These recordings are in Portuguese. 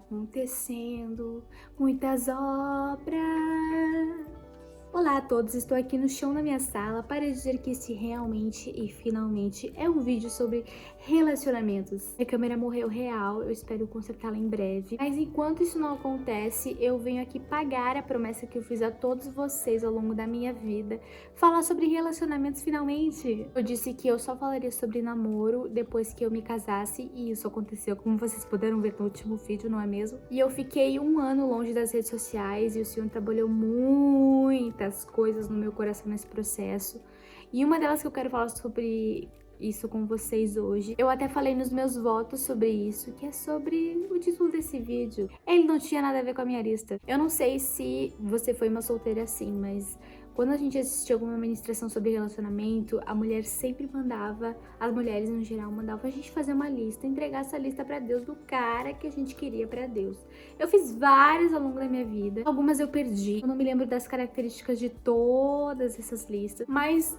acontecendo muitas obras. Olá a todos, estou aqui no chão da minha sala para dizer que esse realmente e finalmente é um vídeo sobre relacionamentos. Minha câmera morreu real, eu espero consertá-la em breve. Mas enquanto isso não acontece, eu venho aqui pagar a promessa que eu fiz a todos vocês ao longo da minha vida. Falar sobre relacionamentos finalmente. Eu disse que eu só falaria sobre namoro depois que eu me casasse e isso aconteceu, como vocês puderam ver no último vídeo, não é mesmo? E eu fiquei 1 ano longe das redes sociais e o Senhor trabalhou muitas coisas no meu coração nesse processo. E uma delas que eu quero falar sobre isso com vocês hoje. Eu até falei nos meus votos sobre isso, que é sobre o título desse vídeo. Ele não tinha nada a ver com a minha lista. Eu não sei se você foi uma solteira assim, mas quando a gente assistia alguma ministração sobre relacionamento, a mulher sempre mandava, as mulheres no geral mandavam a gente fazer uma lista, entregar essa lista pra Deus do cara que a gente queria pra Deus. Eu fiz várias ao longo da minha vida, algumas eu perdi, eu não me lembro das características de todas essas listas, mas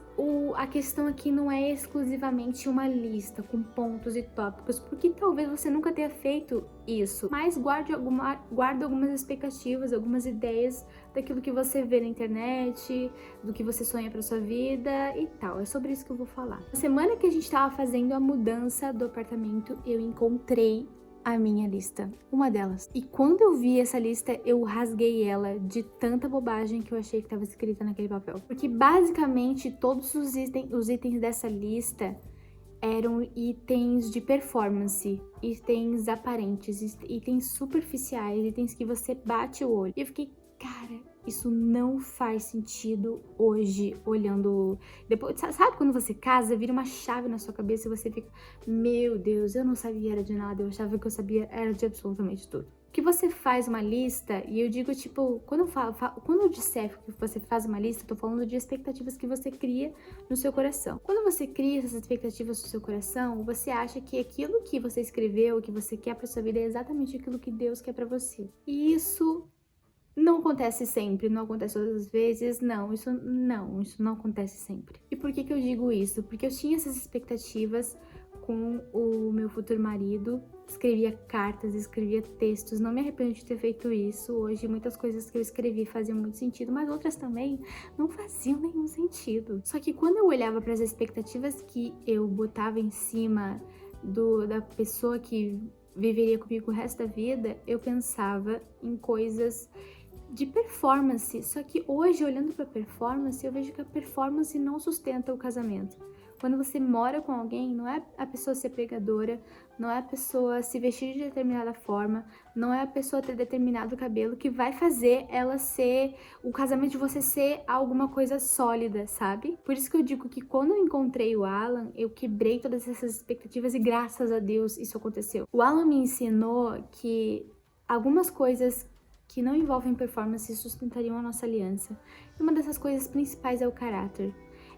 a questão aqui não é exclusivamente uma lista com pontos e tópicos, porque talvez você nunca tenha feito isso, mas guarde algumas expectativas, algumas ideias daquilo que você vê na internet, do que você sonha pra sua vida e tal. É sobre isso que eu vou falar. Na semana que a gente tava fazendo a mudança do apartamento, eu encontrei a minha lista, uma delas. E quando eu vi essa lista, eu rasguei ela de tanta bobagem que eu achei que estava escrita naquele papel. Porque basicamente todos os itens dessa lista eram itens de performance, itens aparentes, itens superficiais, itens que você bate o olho. E eu fiquei, cara, isso não faz sentido hoje, olhando... Depois, sabe quando você casa, vira uma chave na sua cabeça e você fica, meu Deus, eu não sabia era de nada, eu achava que eu sabia era de absolutamente tudo. Que você faz uma lista, e eu digo, tipo, quando eu disser que você faz uma lista, eu tô falando de expectativas que você cria no seu coração. Quando você cria essas expectativas no seu coração, você acha que aquilo que você escreveu, que você quer pra sua vida, é exatamente aquilo que Deus quer pra você. E isso não acontece sempre, não acontece todas as vezes, isso não acontece sempre. E por que que eu digo isso? Porque eu tinha essas expectativas com o meu futuro marido, escrevia cartas, escrevia textos, não me arrependo de ter feito isso. Hoje muitas coisas que eu escrevi faziam muito sentido, mas outras também não faziam nenhum sentido. Só que quando eu olhava para as expectativas que eu botava em cima da pessoa que viveria comigo o resto da vida, eu pensava em coisas de performance, só que hoje, olhando para performance, eu vejo que a performance não sustenta o casamento. Quando você mora com alguém, não é a pessoa ser pregadora, não é a pessoa se vestir de determinada forma, não é a pessoa ter determinado cabelo que vai fazer ela ser, o casamento de você ser alguma coisa sólida, sabe? Por isso que eu digo que quando eu encontrei o Alan, eu quebrei todas essas expectativas e graças a Deus isso aconteceu. O Alan me ensinou que algumas coisas que não envolvem performance sustentariam a nossa aliança. E uma dessas coisas principais é o caráter.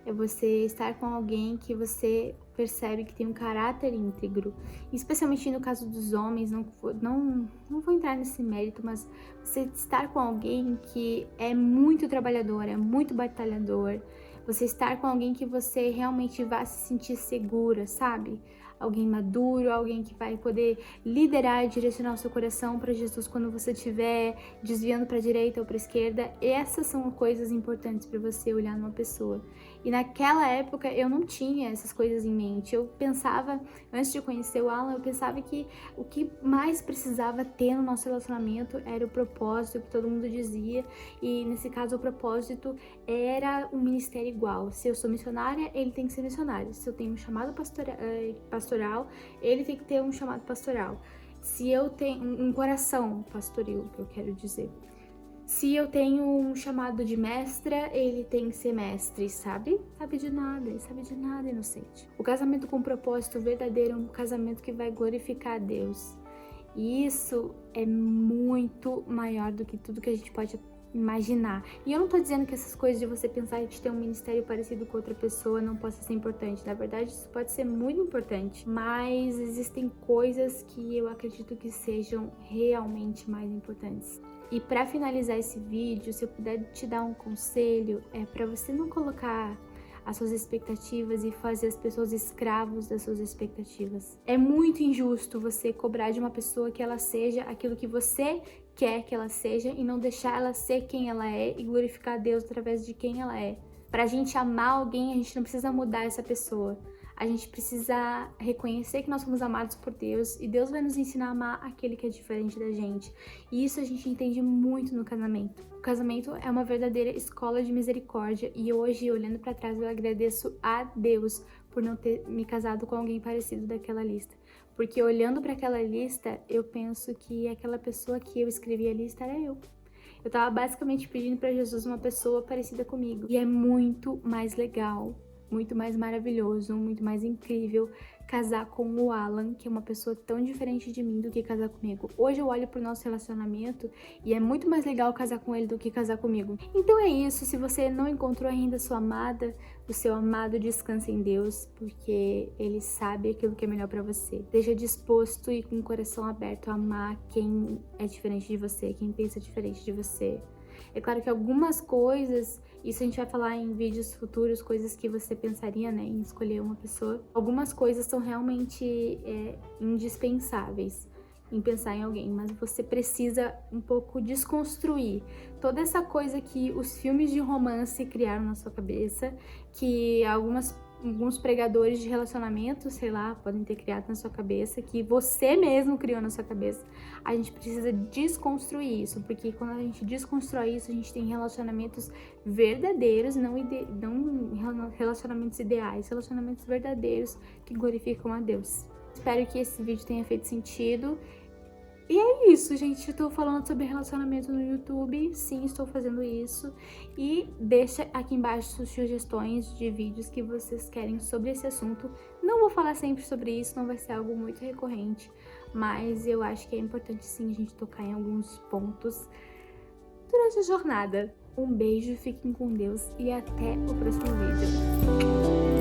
É você estar com alguém que você percebe que tem um caráter íntegro. Especialmente no caso dos homens, não vou entrar nesse mérito, mas você estar com alguém que é muito trabalhador, é muito batalhador. Você estar com alguém que você realmente vai se sentir segura, sabe? Alguém maduro, alguém que vai poder liderar e direcionar o seu coração para Jesus quando você estiver desviando para a direita ou para a esquerda. Essas são coisas importantes para você olhar numa pessoa. E naquela época eu não tinha essas coisas em mente. Eu pensava, antes de conhecer o Alan, eu pensava que o que mais precisava ter no nosso relacionamento era o propósito que todo mundo dizia. E nesse caso o propósito era um ministério igual. Se eu sou missionária, ele tem que ser missionário. Se eu tenho um chamado pastoral, ele tem que ter um chamado pastoral. Se eu tenho um coração pastoril, que eu quero dizer. Se eu tenho um chamado de mestra, ele tem que ser mestre, sabe? Sabe de nada, inocente. O casamento com propósito verdadeiro é um casamento que vai glorificar a Deus. E isso é muito maior do que tudo que a gente pode imaginar. E eu não tô dizendo que essas coisas de você pensar em ter um ministério parecido com outra pessoa não possa ser importante. Na verdade, isso pode ser muito importante. Mas existem coisas que eu acredito que sejam realmente mais importantes. E para finalizar esse vídeo, se eu puder te dar um conselho, é para você não colocar as suas expectativas e fazer as pessoas escravos das suas expectativas. É muito injusto você cobrar de uma pessoa que ela seja aquilo que você quer que ela seja e não deixar ela ser quem ela é e glorificar a Deus através de quem ela é. Pra gente amar alguém, a gente não precisa mudar essa pessoa. A gente precisa reconhecer que nós somos amados por Deus e Deus vai nos ensinar a amar aquele que é diferente da gente. E isso a gente entende muito no casamento. O casamento é uma verdadeira escola de misericórdia e hoje, olhando pra trás, eu agradeço a Deus por não ter me casado com alguém parecido daquela lista. Porque olhando para aquela lista, eu penso que aquela pessoa que eu escrevi a lista era eu. Eu tava basicamente pedindo para Jesus uma pessoa parecida comigo. E é muito mais legal, muito mais maravilhoso, muito mais incrível casar com o Alan, que é uma pessoa tão diferente de mim, do que casar comigo. Hoje eu olho pro nosso relacionamento e é muito mais legal casar com ele do que casar comigo. Então é isso, se você não encontrou ainda sua amada, o seu amado, descansa em Deus, porque ele sabe aquilo que é melhor pra você. Esteja disposto e com o coração aberto a amar quem é diferente de você, quem pensa diferente de você. É claro que algumas coisas, isso a gente vai falar em vídeos futuros, coisas que você pensaria, né, em escolher uma pessoa. Algumas coisas são realmente indispensáveis em pensar em alguém, mas você precisa um pouco desconstruir toda essa coisa que os filmes de romance criaram na sua cabeça, que alguns pregadores de relacionamento, sei lá, podem ter criado na sua cabeça, que você mesmo criou na sua cabeça. A gente precisa desconstruir isso, porque quando a gente desconstrói isso, a gente tem relacionamentos verdadeiros, não relacionamentos ideais, relacionamentos verdadeiros que glorificam a Deus. Espero que esse vídeo tenha feito sentido. E é isso, gente. Eu tô falando sobre relacionamento no YouTube. Sim, estou fazendo isso. E deixa aqui embaixo sugestões de vídeos que vocês querem sobre esse assunto. Não vou falar sempre sobre isso, não vai ser algo muito recorrente. Mas eu acho que é importante sim a gente tocar em alguns pontos durante a jornada. Um beijo, fiquem com Deus e até o próximo vídeo.